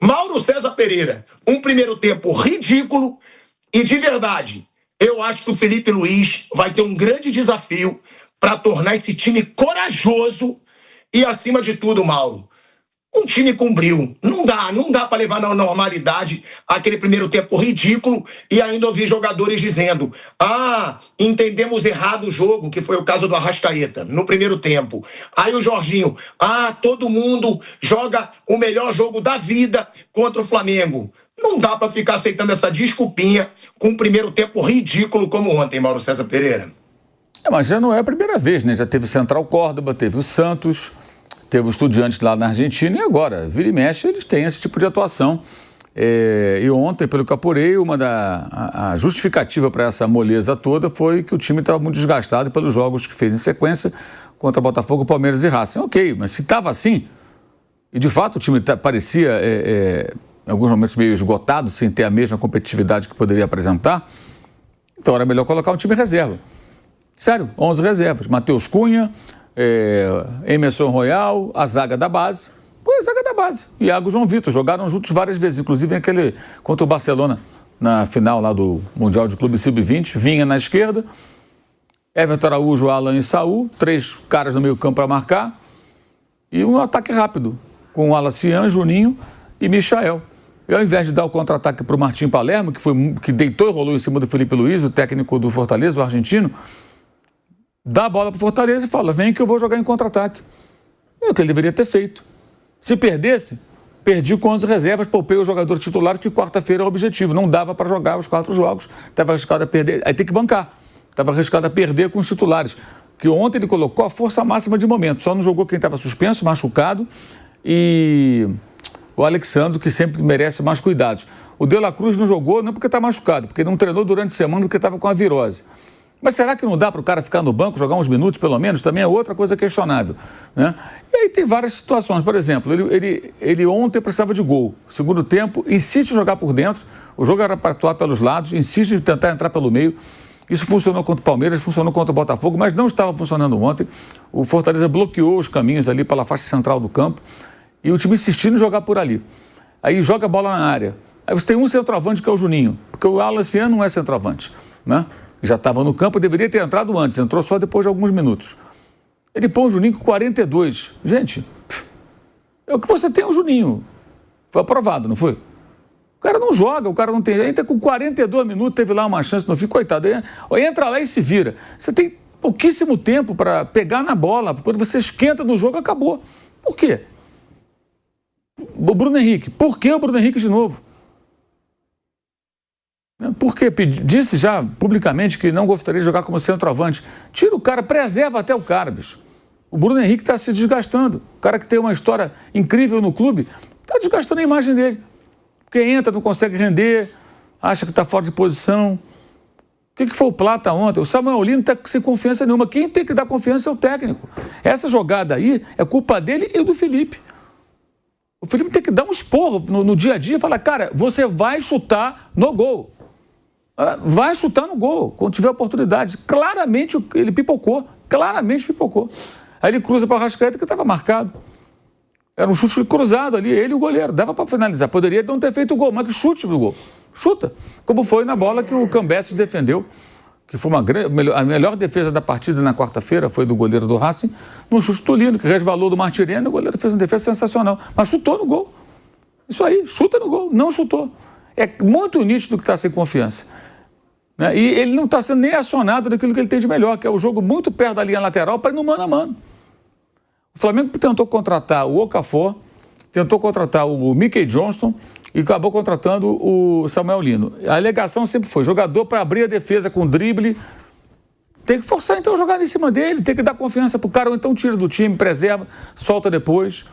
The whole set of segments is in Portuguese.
Mauro César Pereira, um primeiro tempo ridículo e, de verdade, eu acho que o Felipe Luiz vai ter um grande desafio para tornar esse time corajoso e, acima de tudo, Mauro, um time com brilho. Não dá para levar na normalidade aquele primeiro tempo ridículo e ainda ouvir jogadores dizendo: entendemos errado o jogo, que foi o caso do Arrascaeta, no primeiro tempo. Aí o Jorginho: todo mundo joga o melhor jogo da vida contra o Flamengo. Não dá para ficar aceitando essa desculpinha com um primeiro tempo ridículo como ontem, Mauro César Pereira. Mas já não é a primeira vez, né? Já teve o Central Córdoba, teve o Santos, teve o Estudiantes lá na Argentina e agora, vira e mexe, eles têm esse tipo de atuação. E ontem, pelo que apurei, a justificativa para essa moleza toda foi que o time estava muito desgastado pelos jogos que fez em sequência contra Botafogo, Palmeiras e Racing. Ok, mas se estava assim, e de fato o time parecia, em alguns momentos, meio esgotado, sem ter a mesma competitividade que poderia apresentar, então era melhor colocar um time reserva. Sério, 11 reservas. Matheus Cunha, Emerson Royal, a zaga da base. A zaga da base. Iago e João Vitor jogaram juntos várias vezes, inclusive aquele contra o Barcelona, na final lá do Mundial de Clube Sub-20. Vinha na esquerda, Everton Araújo, Alan e Saul, 3 caras no meio campo para marcar, e um ataque rápido, com Alacian, Juninho e Michael. E ao invés de dar o contra-ataque para o Martim Palermo, que deitou e rolou em cima do Felipe Luiz, o técnico do Fortaleza, o argentino, dá a bola para o Fortaleza e fala: vem que eu vou jogar em contra-ataque. É o que ele deveria ter feito. Se perdesse, perdi com 11 reservas, poupei o jogador titular, que quarta-feira é o objetivo. Não dava para jogar os 4 jogos, estava arriscado a perder, aí tem que bancar. Estava arriscado a perder com os titulares, que ontem ele colocou a força máxima de momento. Só não jogou quem estava suspenso, machucado, e o Alexandre, que sempre merece mais cuidados. O De La Cruz não jogou não porque está machucado, porque não treinou durante a semana porque estava com a virose. Mas será que não dá para o cara ficar no banco, jogar uns minutos pelo menos? Também é outra coisa questionável, né? E aí tem várias situações. Por exemplo, ele ontem precisava de gol. Segundo tempo, insiste em jogar por dentro. O jogo era para atuar pelos lados, insiste em tentar entrar pelo meio. Isso funcionou contra o Palmeiras, funcionou contra o Botafogo, mas não estava funcionando ontem. O Fortaleza bloqueou os caminhos ali pela faixa central do campo e o time insistindo em jogar por ali. Aí joga a bola na área. Aí você tem um centroavante, que é o Juninho, porque o Alacian não é centroavante, né? Já estava no campo, deveria ter entrado antes, entrou só depois de alguns minutos. Ele põe o Juninho com 42. Gente, é o que você tem, o Juninho. Foi aprovado, não foi? O cara não joga, o cara não tem... Entra com 42 minutos, teve lá uma chance no fim, coitado. Entra lá e se vira. Você tem pouquíssimo tempo para pegar na bola. Quando você esquenta no jogo, acabou. Por quê? O Bruno Henrique. Por que o Bruno Henrique de novo? Porque disse já publicamente que não gostaria de jogar como centroavante. Tira o cara, preserva até o cara, bicho. O Bruno Henrique está se desgastando. O cara que tem uma história incrível no clube está desgastando a imagem dele. Porque entra, não consegue render, acha que está fora de posição. O que foi o Plata ontem? O Samuel Lino está sem confiança nenhuma. Quem tem que dar confiança é o técnico. Essa jogada aí é culpa dele e do Felipe. O Felipe tem que dar um esporro no dia a dia e falar: cara, você vai chutar no gol. Vai chutar no gol, quando tiver oportunidade. Claramente ele pipocou, Aí ele cruza para o Arrascaeta, que estava marcado. Era um chute cruzado ali, ele e o goleiro. Dava para finalizar. Poderia não ter feito o gol, mas que chute no gol. Chuta. Como foi na bola que o Cambeses defendeu, que foi a melhor defesa da partida na quarta-feira, foi do goleiro do Racing, num chute do Lino, que resvalou do Martirena, e o goleiro fez uma defesa sensacional. Mas chutou no gol. Isso aí, chuta no gol. Não chutou. É muito nítido que está sem confiança. E ele não está sendo nem acionado naquilo que ele tem de melhor, que é o jogo muito perto da linha lateral para ir no mano a mano. O Flamengo tentou contratar o Okafor, tentou contratar o Mickey Johnston e acabou contratando o Samuel Lino. A alegação sempre foi: jogador para abrir a defesa com drible. Tem que forçar então a jogada em cima dele, tem que dar confiança para o cara, ou então tira do time, preserva, solta depois.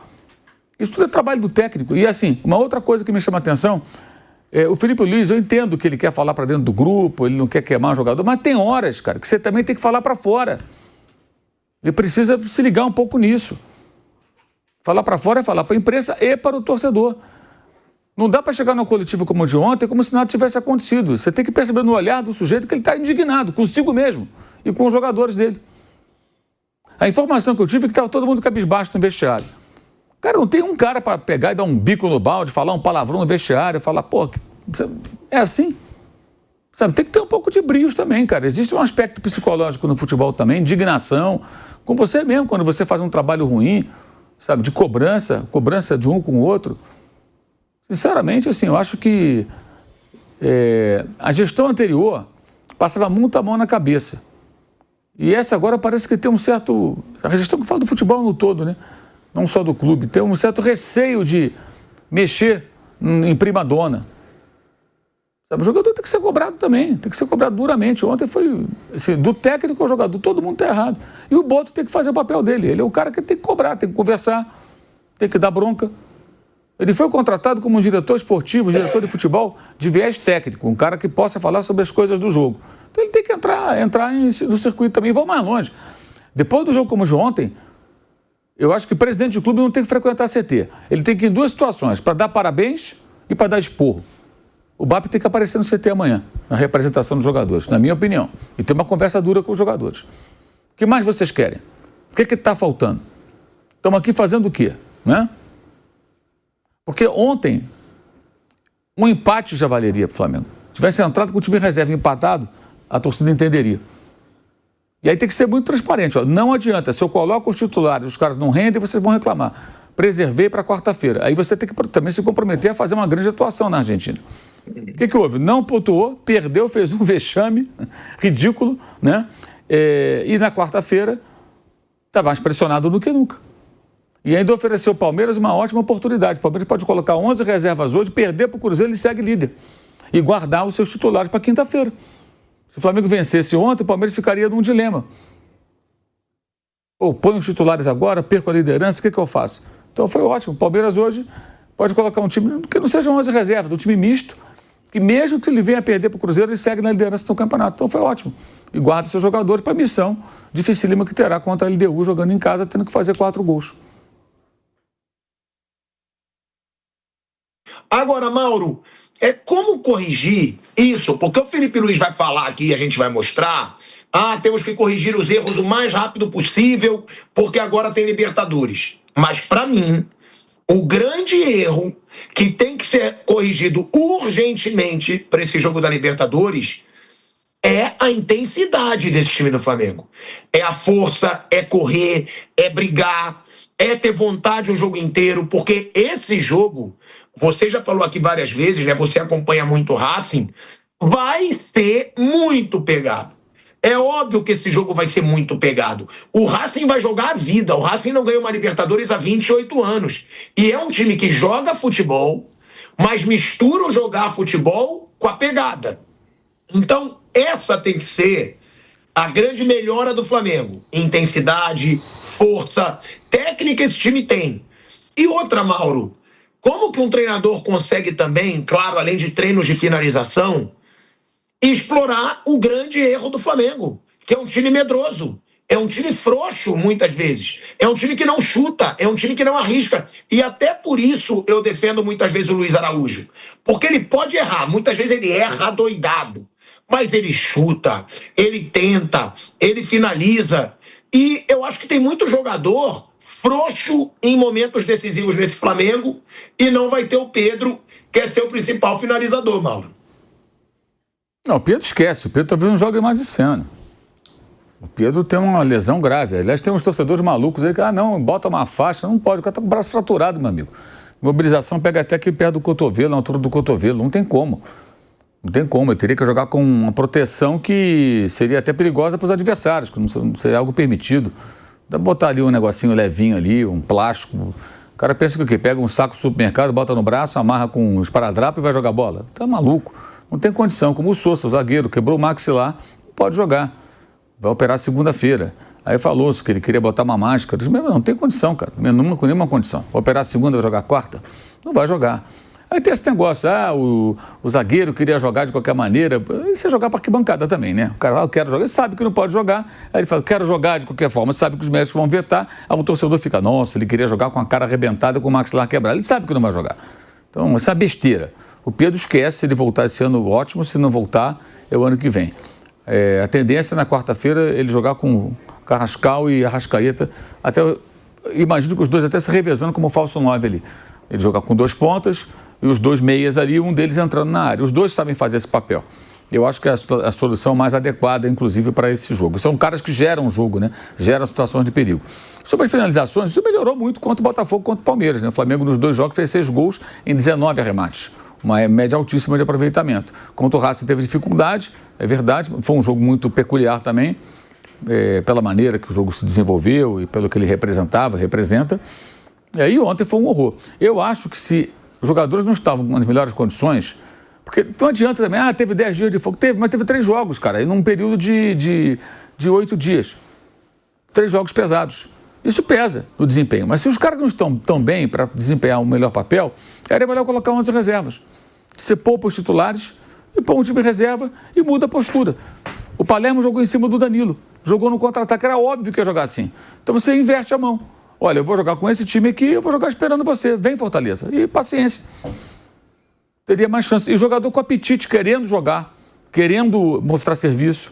Isso tudo é trabalho do técnico. E assim, uma outra coisa que me chama a atenção... o Felipe Luiz, eu entendo que ele quer falar para dentro do grupo, ele não quer queimar o jogador, mas tem horas, cara, que você também tem que falar para fora. Ele precisa se ligar um pouco nisso. Falar para fora é falar para a imprensa e para o torcedor. Não dá para chegar no coletivo como o de ontem como se nada tivesse acontecido. Você tem que perceber no olhar do sujeito que ele está indignado consigo mesmo e com os jogadores dele. A informação que eu tive é que estava todo mundo cabisbaixo no vestiário. Cara, não tem um cara para pegar e dar um bico no balde, falar um palavrão no vestiário, falar, pô, é assim. Sabe, tem que ter um pouco de brios também, cara. Existe um aspecto psicológico no futebol também, indignação, com você mesmo, quando você faz um trabalho ruim, sabe, de cobrança de um com o outro. Sinceramente, assim, eu acho que a gestão anterior passava muito a mão na cabeça. E essa agora parece que tem um certo... A gestão que fala do futebol no todo, né? Não só do clube, tem um certo receio de mexer em prima-dona. O jogador tem que ser cobrado também, tem que ser cobrado duramente. Ontem foi, assim, do técnico ao jogador, todo mundo está errado. E o Boto tem que fazer o papel dele. Ele é o cara que tem que cobrar, tem que conversar, tem que dar bronca. Ele foi contratado como um diretor esportivo, diretor de futebol de viés técnico, um cara que possa falar sobre as coisas do jogo. Então ele tem que entrar no circuito também. Vou mais longe. Depois do jogo como o de ontem, eu acho que o presidente de clube não tem que frequentar a CT. Ele tem que ir em duas situações, para dar parabéns e para dar esporro. O BAP tem que aparecer no CT amanhã, na representação dos jogadores, na minha opinião. E ter uma conversa dura com os jogadores. O que mais vocês querem? O que está faltando? Estamos aqui fazendo o quê? Né? Porque ontem, um empate já valeria para o Flamengo. Se tivesse entrado com o time reserva empatado, a torcida entenderia. E aí tem que ser muito transparente. Ó. Não adianta, se eu coloco os titulares, os caras não rendem, vocês vão reclamar. Preservei para quarta-feira. Aí você tem que também se comprometer a fazer uma grande atuação na Argentina. O que houve? Não pontuou, perdeu, fez um vexame ridículo, né? E na quarta-feira está mais pressionado do que nunca. E ainda ofereceu ao Palmeiras uma ótima oportunidade. O Palmeiras pode colocar 11 reservas hoje, perder para o Cruzeiro, ele segue líder. E guardar os seus titulares para quinta-feira. Se o Flamengo vencesse ontem, o Palmeiras ficaria num dilema. Pô, põe os titulares agora, perco a liderança, o que eu faço? Então foi ótimo. O Palmeiras hoje pode colocar um time que não sejam 11 reservas, um time misto, que mesmo que ele venha a perder para o Cruzeiro, ele segue na liderança do campeonato. Então foi ótimo. E guarda seus jogadores para a missão dificílima que terá contra a LDU jogando em casa, tendo que fazer 4 gols. Agora, Mauro, como corrigir isso? Porque o Felipe Luiz vai falar aqui, a gente vai mostrar, temos que corrigir os erros o mais rápido possível, porque agora tem Libertadores. Mas, para mim, o grande erro que tem que ser corrigido urgentemente para esse jogo da Libertadores é a intensidade desse time do Flamengo. É a força, é correr, é brigar, é ter vontade o jogo inteiro, porque esse jogo, você já falou aqui várias vezes, né? Você acompanha muito o Racing, vai ser muito pegado. É óbvio que esse jogo vai ser muito pegado. O Racing vai jogar a vida. O Racing não ganhou uma Libertadores há 28 anos. E é um time que joga futebol, mas mistura o jogar futebol com a pegada. Então, essa tem que ser a grande melhora do Flamengo. Intensidade, força, técnica esse time tem. E outra, Mauro, como que um treinador consegue também, claro, além de treinos de finalização, explorar o grande erro do Flamengo, que é um time medroso, é um time frouxo muitas vezes, é um time que não chuta, é um time que não arrisca. E até por isso eu defendo muitas vezes o Luiz Araújo, porque ele pode errar, muitas vezes ele erra doidado, mas ele chuta, ele tenta, ele finaliza. E eu acho que tem muito jogador frouxo em momentos decisivos nesse Flamengo e não vai ter o Pedro, que é seu principal finalizador, Mauro. Não, o Pedro esquece. O Pedro talvez não jogue mais esse ano. O Pedro tem uma lesão grave. Aliás, tem uns torcedores malucos aí que, não, bota uma faixa. Não pode, o cara tá com o braço fraturado, meu amigo. Mobilização pega até aqui perto do cotovelo, na altura do cotovelo. Não tem como. Não tem como. Ele teria que jogar com uma proteção que seria até perigosa para os adversários, que não seria algo permitido. Dá pra botar ali um negocinho levinho ali, um plástico. O cara pensa que o quê? Pega um saco do supermercado, bota no braço, amarra com um esparadrapo e vai jogar bola. Tá maluco. Não tem condição. Como o Sousa, o zagueiro, quebrou o maxilar, pode jogar. Vai operar segunda-feira. Aí falou-se que ele queria botar uma máscara. Eu disse, não tem condição, cara. Nenhuma condição. Vai operar segunda, vai jogar quarta? Não vai jogar. Aí tem esse negócio, o zagueiro queria jogar de qualquer maneira. E você jogar para arquibancada também, né? O cara, eu quero jogar. Ele sabe que não pode jogar. Aí ele fala, quero jogar de qualquer forma. Sabe que os médicos vão vetar. Aí o torcedor fica, nossa, ele queria jogar com a cara arrebentada, com o maxilar quebrado. Ele sabe que não vai jogar. Então, essa é uma besteira. O Pedro esquece, se ele voltar esse ano, ótimo. Se não voltar, é o ano que vem. A tendência, na quarta-feira, ele jogar com Carrascal e Arrascaeta. Até imagino que os dois até se revezando como falso 9 ali. Ele joga com 2 pontas e os 2 meias ali, um deles entrando na área. Os dois sabem fazer esse papel. Eu acho que é a solução mais adequada, inclusive, para esse jogo. São caras que geram o jogo, né? Geram situações de perigo. Sobre as finalizações, isso melhorou muito contra o Botafogo, contra o Palmeiras, né? O Flamengo, nos 2 jogos, fez 6 gols em 19 arremates. Uma média altíssima de aproveitamento. Contra o Racing teve dificuldade, é verdade. Foi um jogo muito peculiar também, pela maneira que o jogo se desenvolveu e pelo que ele representa. E aí ontem foi um horror. Eu acho que se os jogadores não estavam nas melhores condições, porque não adianta também, teve 10 dias de fogo, mas teve 3 jogos, cara, e num período de 8 dias. 3 jogos pesados. Isso pesa no desempenho. Mas se os caras não estão tão bem para desempenhar um melhor papel, era melhor colocar 11 reservas. Você poupa os titulares e põe um time reserva e muda a postura. O Palermo jogou em cima do Danilo, jogou no contra-ataque, era óbvio que ia jogar assim. Então você inverte a mão. Olha, eu vou jogar com esse time aqui, eu vou jogar esperando você. Vem, Fortaleza. E paciência. Teria mais chance. E o jogador com apetite, querendo jogar, querendo mostrar serviço.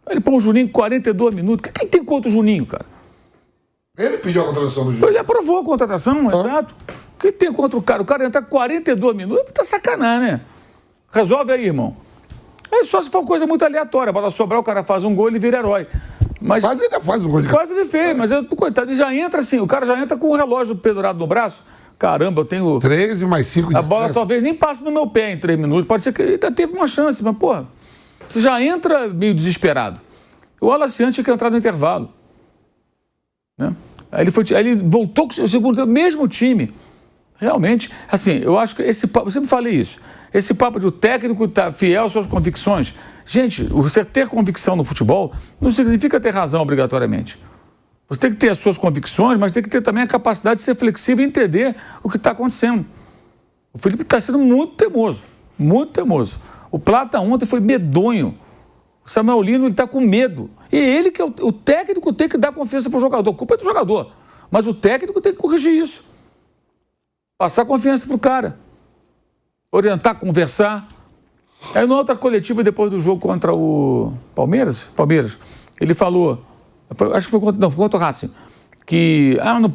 Ele põe o Juninho 42 minutos. Quem tem contra o Juninho, cara? Ele pediu a contratação do Juninho. Ele aprovou a contratação, exato. O que tem contra o cara? O cara entrar 42 minutos, tá sacanagem, né? Resolve aí, irmão. É só se for uma coisa muito aleatória. A bola sobrar, o cara faz um gol e ele vira herói. Mas quase ele faz um gol de quase ele fez, mas coitado, ele já entra assim, o cara já entra com o relógio pendurado no braço. Caramba, eu tenho 13 mais 5 de a bola talvez nem passe no meu pé em 3 minutos. Pode ser que ele ainda teve uma chance, mas, porra, você já entra meio desesperado. O Alaciante tinha que entrar no intervalo. Né? Aí ele voltou com o segundo tempo, mesmo time. Realmente, assim, eu acho que esse papo, eu sempre falei isso, esse papo de o técnico estar fiel às suas convicções. Gente, você ter convicção no futebol não significa ter razão obrigatoriamente. Você tem que ter as suas convicções, mas tem que ter também a capacidade de ser flexível e entender o que está acontecendo. O Felipe está sendo muito teimoso, muito teimoso. O Plata ontem foi medonho. O Samuel Lino está com medo. E ele, que é o técnico, tem que dar confiança para o jogador. A culpa é do jogador. Mas o técnico tem que corrigir isso. Passar confiança para o cara. Orientar, conversar. Aí, na outra coletiva, depois do jogo contra o Palmeiras, ele falou, acho que foi contra o Racing, que não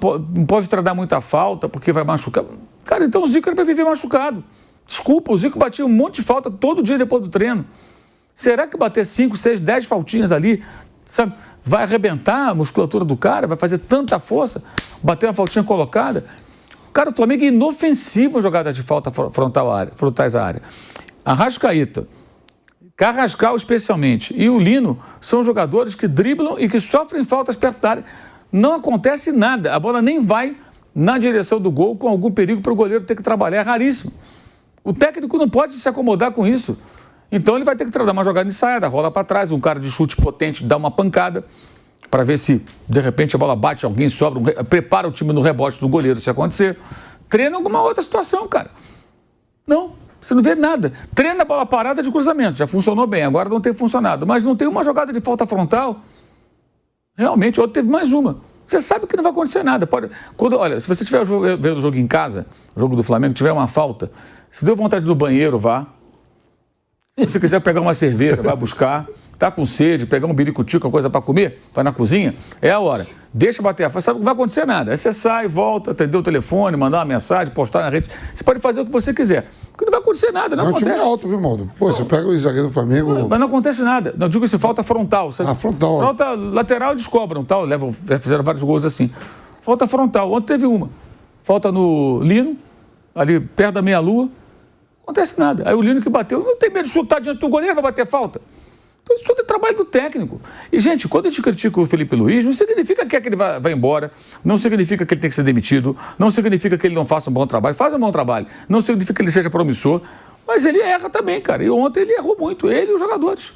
pode tratar muita falta porque vai machucar. Cara, então o Zico era para viver machucado. Desculpa, o Zico batia um monte de falta todo dia depois do treino. Será que bater 5, 6, 10 faltinhas ali, sabe, vai arrebentar a musculatura do cara? Vai fazer tanta força? Bater uma faltinha colocada? Cara, o Flamengo é inofensivo em jogadas de falta frontais à área. Arrascaeta, Carrascal especialmente, e o Lino são jogadores que driblam e que sofrem faltas perto da área. Não acontece nada, a bola nem vai na direção do gol com algum perigo para o goleiro ter que trabalhar, é raríssimo. O técnico não pode se acomodar com isso. Então ele vai ter que dar uma jogada ensaiada, rola para trás, um cara de chute potente dá uma pancada para ver se de repente a bola bate, alguém sobra, prepara o time no rebote do goleiro se acontecer. Treina alguma outra situação, cara. Não, você não vê nada. Treina a bola parada de cruzamento, já funcionou bem, agora não tem funcionado, mas não tem uma jogada de falta frontal. Realmente, ontem teve mais uma. Você sabe que não vai acontecer nada. Olha, se você estiver vendo o jogo em casa, o jogo do Flamengo, tiver uma falta, se deu vontade do banheiro, vá. Se você quiser pegar uma cerveja, vai buscar. Tá com sede, pegar um biricutico, uma coisa para comer, vai na cozinha, é a hora. Deixa bater a face, sabe que não vai acontecer nada. Aí você sai, volta, atender o telefone, mandar uma mensagem, postar na rede. Você pode fazer o que você quiser. Porque não vai acontecer nada, não acontece. É um time alto, viu, Maldo? Pô, você pega o zagueiro do Flamengo... Mas não acontece nada. Não digo assim, falta frontal. Frontal. Falta lateral, eles cobram, tal. Fizeram vários gols assim. Falta frontal. Ontem teve uma. Falta no Lino, ali perto da meia-lua. Não acontece nada. Aí o Lino que bateu, não tem medo de chutar diante do goleiro, vai bater falta. Então, isso tudo é trabalho do técnico. E, gente, quando a gente critica o Felipe Luiz, não significa que ele vai embora, não significa que ele tem que ser demitido, não significa que ele não faça um bom trabalho, faz um bom trabalho, não significa que ele seja promissor, mas ele erra também, cara. E ontem ele errou muito, ele e os jogadores.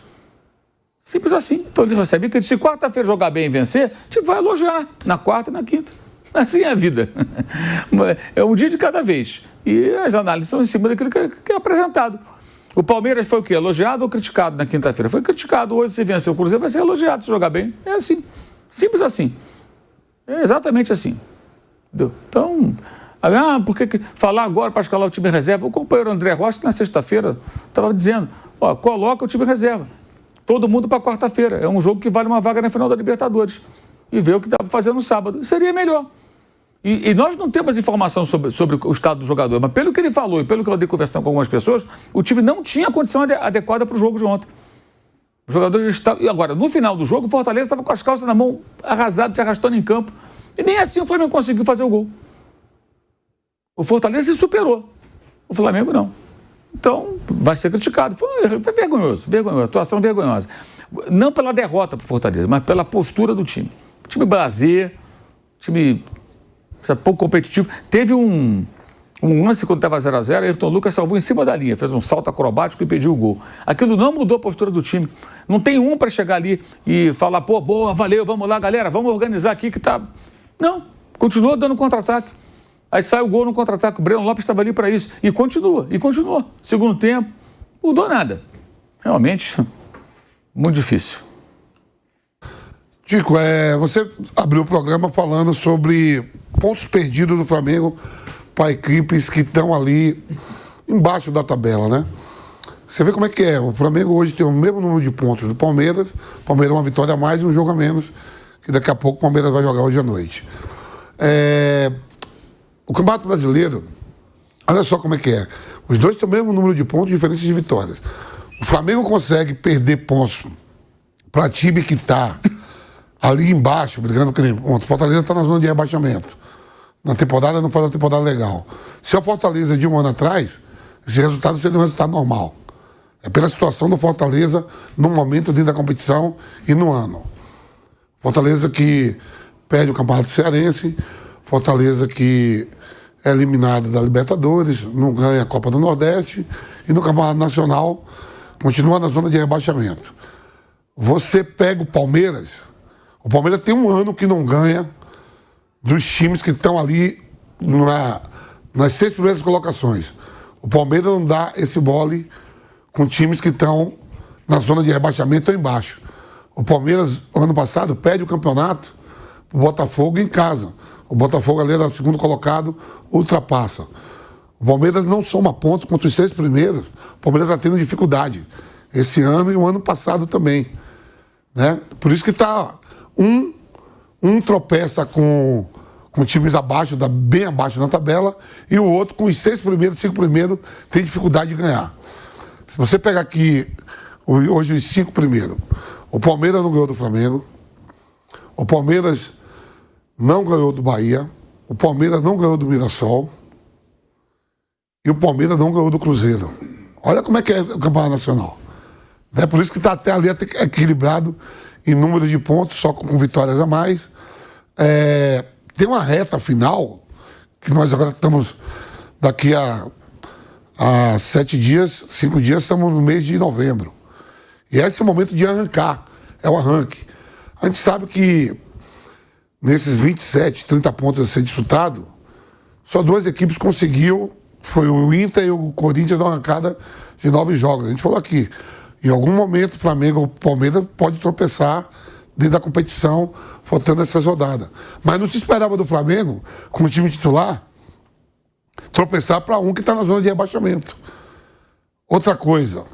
Simples assim. Então ele recebe que se quarta-feira jogar bem e vencer, a gente vai elogiar na quarta e na quinta. Assim é a vida. É um dia de cada vez. E as análises são em cima daquilo que é apresentado. O Palmeiras foi o quê? Elogiado ou criticado na quinta-feira? Foi criticado. Hoje, se vencer o Cruzeiro, vai ser elogiado se jogar bem. É assim. Simples assim. É exatamente assim. Entendeu? Então, por que falar agora para escalar o time reserva? O companheiro André Rocha, na sexta-feira, estava dizendo, coloca o time reserva. Todo mundo para quarta-feira. É um jogo que vale uma vaga na final da Libertadores. E ver o que dá para fazer no sábado. Seria melhor. E nós não temos informação sobre o estado do jogador, mas pelo que ele falou e pelo que eu andei conversando com algumas pessoas, o time não tinha condição adequada para o jogo de ontem. Os jogadores estavam... E agora, no final do jogo, o Fortaleza estava com as calças na mão, arrasado, se arrastando em campo. E nem assim o Flamengo conseguiu fazer o gol. O Fortaleza se superou. O Flamengo não. Então, vai ser criticado. Foi vergonhoso, atuação vergonhosa. Não pela derrota para o Fortaleza, mas pela postura do time. Time blasé, time pouco competitivo. Teve um lance quando estava 0x0, Ayrton Lucas salvou em cima da linha, fez um salto acrobático e pediu o gol. Aquilo não mudou a postura do time. Não tem um para chegar ali e falar, pô, boa, valeu, vamos lá, galera, vamos organizar aqui que tá... Não, continua dando contra-ataque. Aí sai o gol no contra-ataque, o Breno Lopes estava ali para isso. E continua. Segundo tempo, mudou nada. Realmente, muito difícil. Tico, você abriu o programa falando sobre pontos perdidos do Flamengo para equipes que estão ali embaixo da tabela, né? Você vê como é que é. O Flamengo hoje tem o mesmo número de pontos do Palmeiras. O Palmeiras é uma vitória a mais e um jogo a menos, que daqui a pouco o Palmeiras vai jogar hoje à noite. O Campeonato Brasileiro, olha só como é que é. Os dois têm o mesmo número de pontos, diferença de vitórias. O Flamengo consegue perder pontos para time que está ali embaixo, brigando que nem ontem. O Fortaleza está na zona de rebaixamento. Na temporada não faz uma temporada legal. Se o Fortaleza de um ano atrás, esse resultado seria um resultado normal. É pela situação do Fortaleza no momento dentro da competição e no ano. Fortaleza que perde o Campeonato Cearense, Fortaleza que é eliminado da Libertadores, não ganha a Copa do Nordeste e no Campeonato Nacional continua na zona de rebaixamento. Você pega o Palmeiras tem um ano que não ganha dos times que estão ali nas 6 primeiras colocações. O Palmeiras não dá esse mole com times que estão na zona de rebaixamento ou embaixo. O Palmeiras, ano passado, perde o campeonato para o Botafogo em casa. O Botafogo ali era segundo colocado, ultrapassa. O Palmeiras não soma pontos contra os 6 primeiros. O Palmeiras está tendo dificuldade esse ano e o ano passado também. Né? Por isso que está um tropeça com times bem abaixo na tabela, e o outro com os 6 primeiros, 5 primeiros, tem dificuldade de ganhar. Se você pegar aqui, hoje os 5 primeiros, o Palmeiras não ganhou do Flamengo, o Palmeiras não ganhou do Bahia, o Palmeiras não ganhou do Mirassol e o Palmeiras não ganhou do Cruzeiro. Olha como é que é o Campeonato Nacional. É por isso que está até ali equilibrado em número de pontos, só com vitórias a mais. Tem uma reta final, que nós agora estamos daqui a 7 dias, 5 dias, estamos no mês de novembro. E esse é o momento de arrancar, é o arranque. A gente sabe que nesses 27, 30 pontos a ser disputado, só 2 equipes conseguiu, foi o Inter e o Corinthians, na arrancada de 9 jogos. A gente falou aqui, em algum momento o Flamengo ou o Palmeiras pode tropeçar dentro da competição, faltando essas rodadas. Mas não se esperava do Flamengo, com o time titular, tropeçar para um que está na zona de rebaixamento. Outra coisa,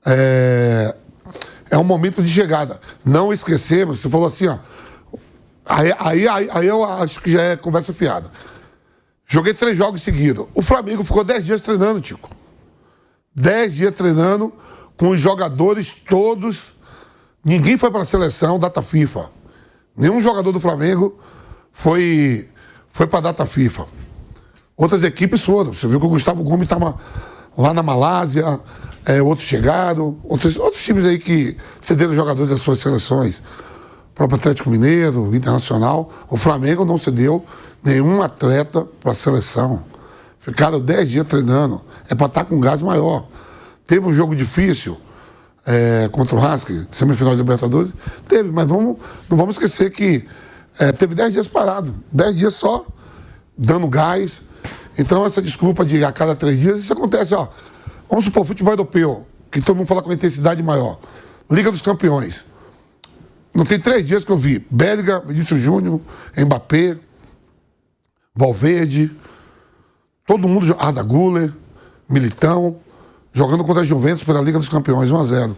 é um momento de chegada. Não esquecemos, você falou assim, ó, aí eu acho que já é conversa fiada. Joguei 3 jogos seguidos. O Flamengo ficou 10 dias treinando, Tico. 10 dias treinando com os jogadores todos. Ninguém foi para a seleção, data FIFA. Nenhum jogador do Flamengo foi para a data FIFA. Outras equipes foram. Você viu que o Gustavo Gomes estava lá na Malásia, outros chegaram, outros times aí que cederam jogadores das suas seleções. O próprio Atlético Mineiro, Internacional. O Flamengo não cedeu nenhum atleta para a seleção. Ficaram 10 dias treinando. É para estar com gás maior. Teve um jogo difícil contra o Racing, semifinal de Libertadores. Teve, mas não vamos esquecer que teve 10 dias parado. 10 dias só, dando gás. Então essa desculpa de a cada 3 dias, isso acontece, ó. Vamos supor, futebol europeu, que todo mundo fala com intensidade maior. Liga dos Campeões. Não tem 3 dias que eu vi Bellingham, Vinícius Júnior, Mbappé, Valverde, todo mundo, Arda Güler, Militão, jogando contra a Juventus pela Liga dos Campeões, 1-0.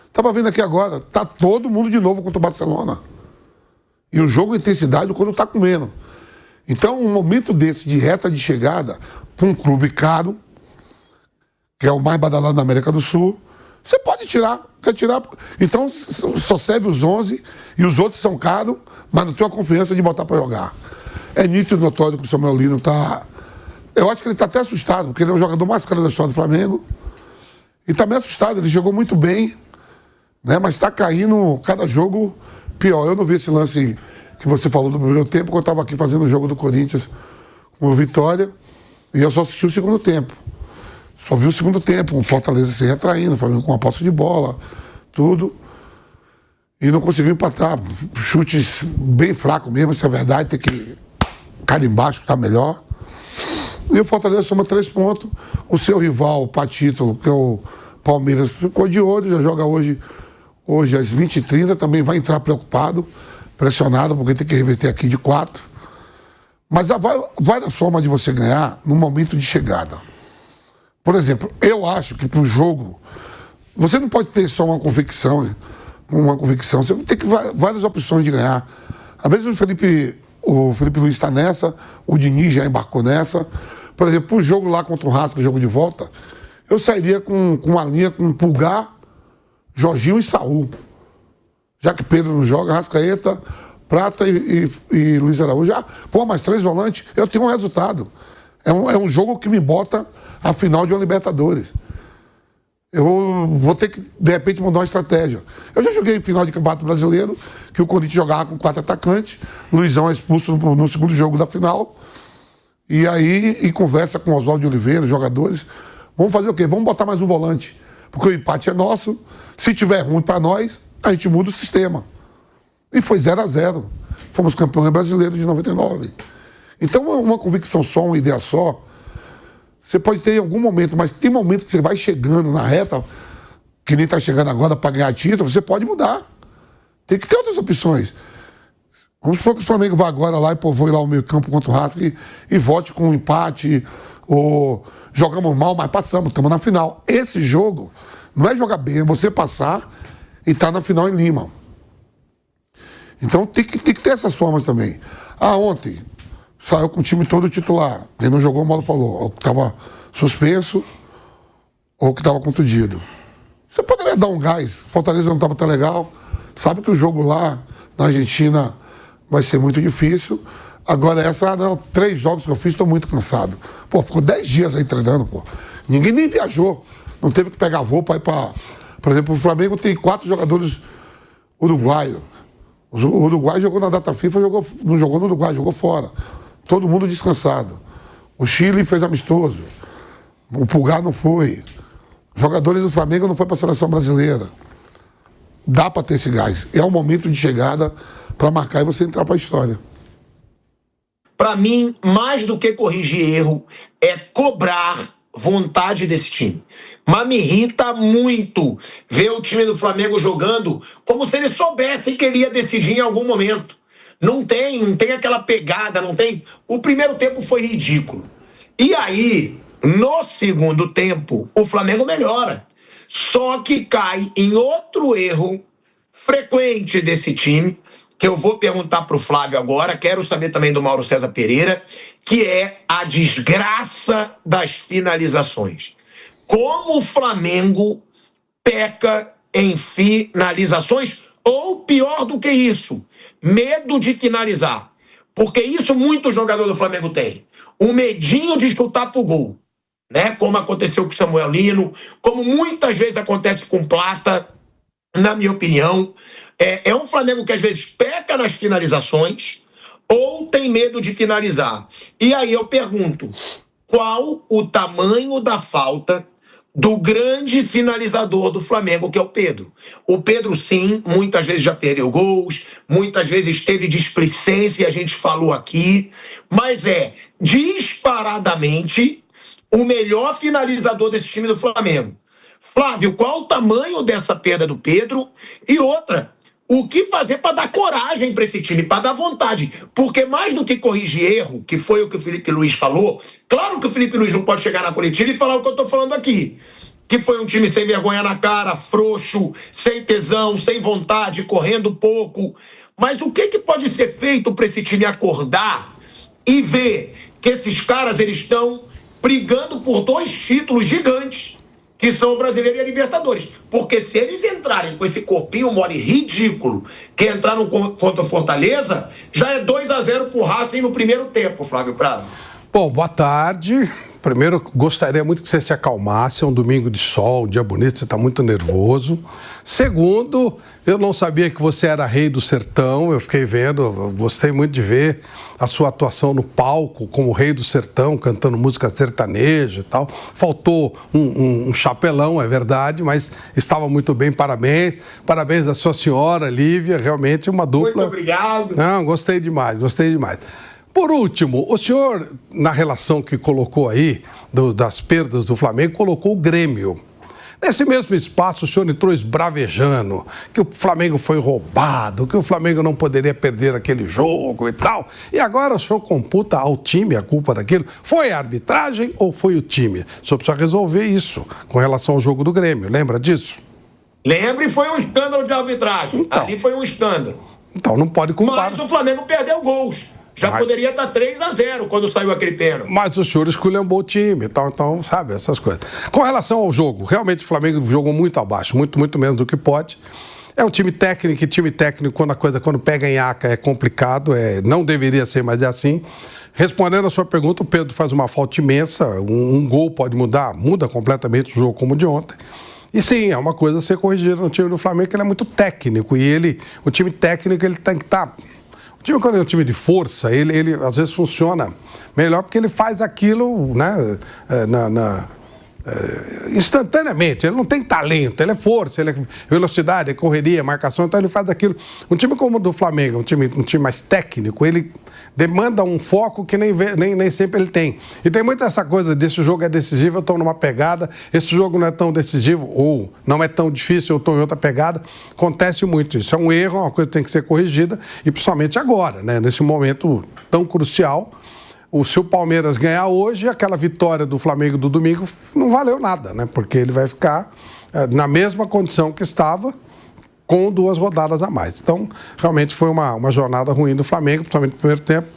Estava vendo aqui agora, tá todo mundo de novo contra o Barcelona. E o jogo, a intensidade, quando tá comendo. Então, um momento desse de reta de chegada para um clube caro, que é o mais badalado da América do Sul, você pode tirar, quer tirar. Então, só serve os 11 e os outros são caros, mas não tem uma confiança de botar para jogar. É nítido e notório que o Samuel Lino está... Eu acho que ele está até assustado, porque ele é o jogador mais caro da história do Flamengo. E está meio assustado, ele jogou muito bem, né? Mas está caindo cada jogo pior. Eu não vi esse lance que você falou do primeiro tempo, quando eu estava aqui fazendo o jogo do Corinthians com o Vitória, e eu só assisti o segundo tempo. Só vi o segundo tempo, o Fortaleza se retraindo, o Flamengo com a posse de bola, tudo. E não conseguiu empatar. Chutes bem fracos mesmo, isso é verdade, tem que carimbar, que está melhor. E o Fortaleza soma 3 pontos. O seu rival, para título, que é o Palmeiras, ficou de olho, já joga hoje às 20h30, também vai entrar preocupado, pressionado, porque tem que reverter aqui de 4. Mas vai da forma de você ganhar no momento de chegada. Por exemplo, eu acho que para o jogo, você não pode ter só uma convicção, você tem que ter várias opções de ganhar. Às vezes o Felipe Luiz está nessa, o Diniz já embarcou nessa. Por exemplo, o jogo lá contra o Racing, o jogo de volta, eu sairia com uma linha com Pulgar, Jorginho e Saúl. Já que Pedro não joga, Arrascaeta, Prata e Luiz Araújo. Mais 3 volantes, eu tenho um resultado. É um jogo que me bota a final de uma Libertadores. Eu vou ter que, de repente, mudar uma estratégia. Eu já joguei final de Campeonato Brasileiro, que o Corinthians jogava com 4 atacantes, Luizão é expulso no segundo jogo da final, e aí conversa com Oswaldo de Oliveira, jogadores. Vamos fazer o quê? Vamos botar mais um volante, porque o empate é nosso. Se tiver ruim para nós, a gente muda o sistema. E foi 0-0. Fomos campeões brasileiros de 99. Então, uma convicção só, uma ideia só, você pode ter em algum momento, mas tem momento que você vai chegando na reta, que nem está chegando agora para ganhar título, você pode mudar. Tem que ter outras opções. Vamos supor que o Flamengo vá agora lá e povoe lá o meio campo contra o Racing e volte com um empate, ou jogamos mal, mas passamos, estamos na final. Esse jogo não é jogar bem, é você passar e estar na final em Lima. Então tem que ter essas formas também. Ontem saiu com o time todo titular. Quem não jogou, o Mauro falou, ou que estava suspenso, ou que estava contundido. Você poderia dar um gás. Fortaleza não estava tão legal. Sabe que o jogo lá na Argentina vai ser muito difícil. Agora 3 jogos que eu fiz, estou muito cansado. Ficou 10 dias aí treinando, Ninguém nem viajou. Não teve que pegar voo para ir para... Por exemplo, o Flamengo tem 4 jogadores uruguaios. O Uruguai jogou na data FIFA, não jogou no Uruguai, jogou fora. Todo mundo descansado. O Chile fez amistoso. O Pulgar não foi. Jogadores do Flamengo não foi para a seleção brasileira. Dá para ter esse gás. É um momento de chegada para marcar e você entrar para a história. Para mim, mais do que corrigir erro, é cobrar vontade desse time. Mas me irrita muito ver o time do Flamengo jogando como se ele soubesse que ele ia decidir em algum momento. Não tem aquela pegada, não tem... O primeiro tempo foi ridículo. E aí, no segundo tempo, o Flamengo melhora. Só que cai em outro erro frequente desse time, que eu vou perguntar para o Flávio agora, quero saber também do Mauro César Pereira, que é a desgraça das finalizações. Como o Flamengo peca em finalizações, ou pior do que isso, medo de finalizar. Porque isso muito jogador do Flamengo tem. O medinho de chutar pro gol, né? Como aconteceu com o Samuel Lino, como muitas vezes acontece com Plata, na minha opinião. É um Flamengo que às vezes peca nas finalizações ou tem medo de finalizar. E aí eu pergunto, qual o tamanho da falta do grande finalizador do Flamengo, que é o Pedro? O Pedro, sim, muitas vezes já perdeu gols, muitas vezes teve displicência, a gente falou aqui, mas é disparadamente o melhor finalizador desse time do Flamengo. Flávio, qual o tamanho dessa perda do Pedro? E outra, o que fazer para dar coragem para esse time, para dar vontade? Porque mais do que corrigir erro, que foi o que o Felipe Luiz falou, claro que o Felipe Luiz não pode chegar na coletiva e falar o que eu estou falando aqui, que foi um time sem vergonha na cara, frouxo, sem tesão, sem vontade, correndo pouco. Mas o que pode ser feito para esse time acordar e ver que esses caras eles estão brigando por 2 títulos gigantes, que são o Brasileiro e a Libertadores. Porque se eles entrarem com esse corpinho mole ridículo, que entraram contra o Fortaleza, já é 2-0 pro Racing no primeiro tempo, Flávio Prado. Bom, boa tarde. Primeiro, gostaria muito que você se acalmasse. É um domingo de sol, um dia bonito, você está muito nervoso. Segundo, eu não sabia que você era rei do sertão. Eu fiquei vendo, eu gostei muito de ver a sua atuação no palco como rei do sertão, cantando música sertaneja e tal. Faltou um chapelão, é verdade, mas estava muito bem, parabéns. Parabéns à sua senhora, Lívia, realmente uma dupla. Muito obrigado. Não, gostei demais, gostei demais. Por último, o senhor, na relação que colocou aí, das perdas do Flamengo, colocou o Grêmio. Nesse mesmo espaço, o senhor entrou esbravejando que o Flamengo foi roubado, que o Flamengo não poderia perder aquele jogo e tal. E agora o senhor computa ao time a culpa daquilo. Foi a arbitragem ou foi o time? O senhor precisa resolver isso com relação ao jogo do Grêmio. Lembra disso? Lembra, e foi um escândalo de arbitragem. Então. Ali foi um escândalo. Então não pode culpar. Mas o Flamengo perdeu gols. Já poderia estar 3-0 quando saiu aquele pênalti. Mas o senhor escolheu o time, então, sabe, essas coisas. Com relação ao jogo, realmente o Flamengo jogou muito abaixo, muito menos do que pode. É um time técnico, e time técnico, quando pega em aca, é complicado, não deveria ser, mas é assim. Respondendo a sua pergunta, o Pedro faz uma falta imensa, um gol pode muda completamente o jogo como o de ontem. E sim, é uma coisa a ser corrigida no time do Flamengo, que ele é muito técnico, e o time técnico ele tem que estar... O time, quando é um time de força, ele às vezes funciona melhor porque ele faz aquilo, né, instantaneamente. Ele não tem talento, ele é força, ele é velocidade, é correria, é marcação, então ele faz aquilo. Um time como o do Flamengo, um time mais técnico, ele demanda um foco que nem sempre ele tem. E tem muito essa coisa desse jogo é decisivo, eu estou numa pegada, esse jogo não é tão decisivo, ou não é tão difícil, eu estou em outra pegada. Acontece muito isso. É um erro, é uma coisa que tem que ser corrigida, e principalmente agora, né, nesse momento tão crucial. Se o Palmeiras ganhar hoje, aquela vitória do Flamengo do domingo não valeu nada, né? Porque ele vai ficar na mesma condição que estava, com 2 rodadas a mais. Então, realmente foi uma jornada ruim do Flamengo, principalmente no primeiro tempo,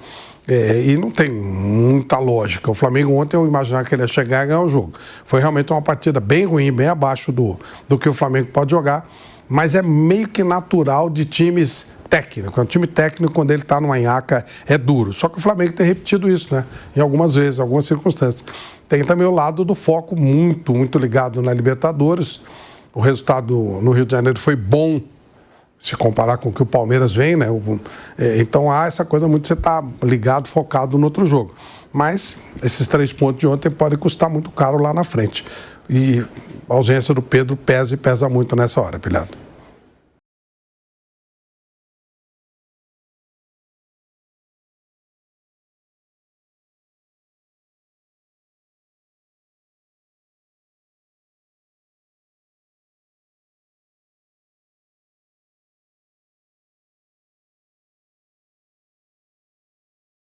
e não tem muita lógica. O Flamengo ontem, eu imaginava que ele ia chegar e ganhar o jogo. Foi realmente uma partida bem ruim, bem abaixo do que o Flamengo pode jogar, mas é meio que natural de times técnicos. O time técnico, quando ele está numa nhaca, é duro. Só que o Flamengo tem repetido isso, né? Em algumas vezes, em algumas circunstâncias. Tem também o lado do foco muito ligado na Libertadores. O resultado no Rio de Janeiro foi bom, se comparar com o que o Palmeiras vem, né? Então há essa coisa muito de você estar ligado, focado no outro jogo. Mas esses 3 pontos de ontem podem custar muito caro lá na frente. E a ausência do Pedro pesa muito nessa hora, Pilhado.